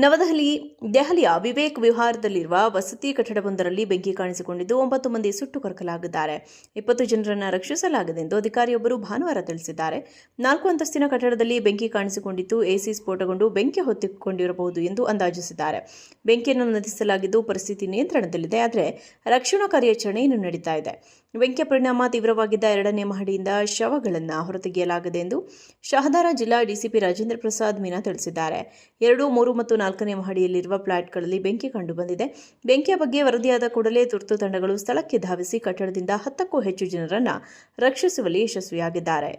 ದೆಹಲಿಯ ವಿವೇಕ್ ವಿಹಾರದಲ್ಲಿರುವ ವಸತಿ ಕಟ್ಟಡವೊಂದರಲ್ಲಿ ಬೆಂಕಿ ಕಾಣಿಸಿಕೊಂಡಿದ್ದು 9 ಮಂದಿ ಸುಟ್ಟು ಕರಕಲಾಗಿದ್ದಾರೆ. 20 ಜನರನ್ನು ರಕ್ಷಿಸಲಾಗಿದೆ ಎಂದು ಅಧಿಕಾರಿಯೊಬ್ಬರು ಭಾನುವಾರ ತಿಳಿಸಿದ್ದಾರೆ. 4 ಅಂತಸ್ತಿನ ಕಟ್ಟಡದಲ್ಲಿ ಬೆಂಕಿ ಕಾಣಿಸಿಕೊಂಡಿದ್ದು ಎಸಿ ಸ್ಫೋಟಗೊಂಡು ಬೆಂಕಿ ಹೊತ್ತಿಕೊಂಡಿರಬಹುದು ಎಂದು ಅಂದಾಜಿಸಿದ್ದಾರೆ. ಬೆಂಕಿಯನ್ನು ನಂದಿಸಲಾಗಿದ್ದು ಪರಿಸ್ಥಿತಿ ನಿಯಂತ್ರಣದಲ್ಲಿದೆ. ಆದರೆ ರಕ್ಷಣಾ ಕಾರ್ಯಾಚರಣೆ ಇನ್ನೂ ನಡೀತಾ ಇದೆ. ಬೆಂಕಿಯ ಪರಿಣಾಮ ತೀವ್ರವಾಗಿದ್ದ 2ನೇ ಮಹಡಿಯಿಂದ ಶವಗಳನ್ನು ಹೊರತೆಗೆಯಲಾಗಿದೆ ಎಂದು ಶಹದಾರಾ ಜಿಲ್ಲಾ ಡಿಸಿಪಿ ರಾಜೇಂದ್ರ ಪ್ರಸಾದ್ ಮೀನಾ ತಿಳಿಸಿದ್ದಾರೆ. 2, 3 ಮತ್ತು 4ನೇ ಮಹಡಿಯಲ್ಲಿರುವ ಫ್ಲಾಟ್ಗಳಲ್ಲಿ ಬೆಂಕಿ ಕಂಡುಬಂದಿದೆ. ಬೆಂಕಿಯ ಬಗ್ಗೆ ವರದಿಯಾದ ಕೂಡಲೇ ತುರ್ತು ತಂಡಗಳು ಸ್ಥಳಕ್ಕೆ ಧಾವಿಸಿ ಕಟ್ಟಡದಿಂದ 10ಕ್ಕೂ ಹೆಚ್ಚು ಜನರನ್ನು ರಕ್ಷಿಸುವಲ್ಲಿ ಯಶಸ್ವಿಯಾಗಿದ್ದಾರೆ.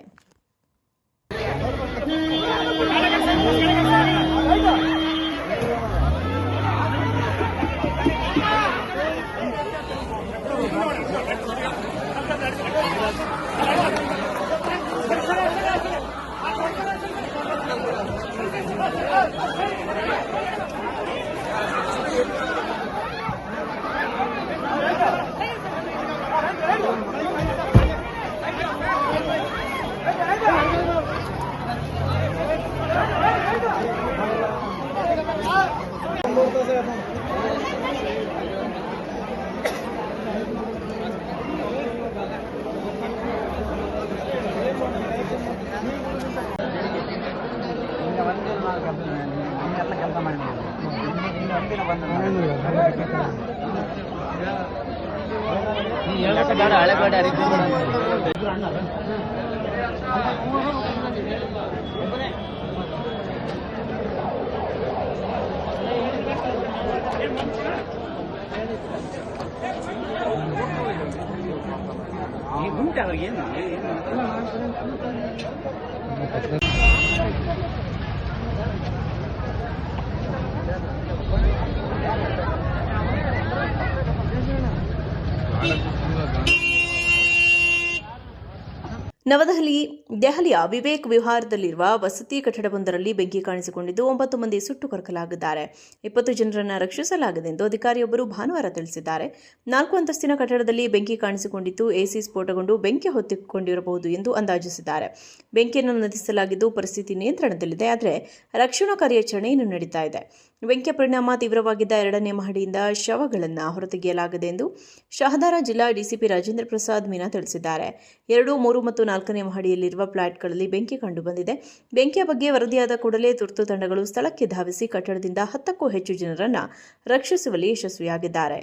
ದೆಹಲಿಯ ವಿವೇಕ್ ವಿಹಾರದಲ್ಲಿರುವ ವಸತಿ ಕಟ್ಟಡವೊಂದರಲ್ಲಿ ಬೆಂಕಿ ಕಾಣಿಸಿಕೊಂಡಿದ್ದು 9 ಮಂದಿ ಸುಟ್ಟು ಕರಕಲಾಗಿದ್ದಾರೆ. 20 ಜನರನ್ನು ರಕ್ಷಿಸಲಾಗಿದೆ ಎಂದು ಅಧಿಕಾರಿಯೊಬ್ಬರು ಭಾನುವಾರ ತಿಳಿಸಿದ್ದಾರೆ. 4 ಅಂತಸ್ತಿನ ಕಟ್ಟಡದಲ್ಲಿ ಬೆಂಕಿ ಕಾಣಿಸಿಕೊಂಡಿದ್ದು ಎಸಿ ಸ್ಫೋಟಗೊಂಡು ಬೆಂಕಿ ಹೊತ್ತಿಕೊಂಡಿರಬಹುದು ಎಂದು ಅಂದಾಜಿಸಿದ್ದಾರೆ. ಬೆಂಕಿಯನ್ನು ನಂದಿಸಲಾಗಿದ್ದು ಪರಿಸ್ಥಿತಿ ನಿಯಂತ್ರಣದಲ್ಲಿದೆ. ಆದರೆ ರಕ್ಷಣಾ ಕಾರ್ಯಾಚರಣೆ ಇನ್ನೂ ನಡೀತಾ ಇದೆ. ಬೆಂಕಿಯ ಪರಿಣಾಮ ತೀವ್ರವಾಗಿದ್ದ 2ನೇ ಮಹಡಿಯಿಂದ ಶವಗಳನ್ನು ಹೊರತೆಗೆಯಲಾಗಿದೆ ಎಂದು ಶಹದಾರಾ ಜಿಲ್ಲಾ ಡಿಸಿಪಿ ರಾಜೇಂದ್ರ ಪ್ರಸಾದ್ ಮೀನಾ ತಿಳಿಸಿದ್ದಾರೆ. 2, 3 ಮತ್ತು 4ನೇ ಮಹಡಿಯಲ್ಲಿರುವ ಫ್ಲಾಟ್ಗಳಲ್ಲಿ ಬೆಂಕಿ ಕಂಡುಬಂದಿದೆ. ಬೆಂಕಿಯ ಬಗ್ಗೆ ವರದಿಯಾದ ಕೂಡಲೇ ತುರ್ತು ತಂಡಗಳು ಸ್ಥಳಕ್ಕೆ ಧಾವಿಸಿ ಕಟ್ಟಡದಿಂದ 10ಕ್ಕೂ ಹೆಚ್ಚು ಜನರನ್ನು ರಕ್ಷಿಸುವಲ್ಲಿ ಯಶಸ್ವಿಯಾಗಿದ್ದಾರೆ.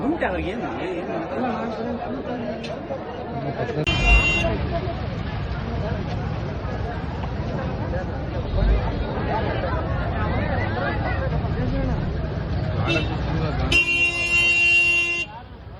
ಗುಂಟ ಅವ್ರಿಗೆ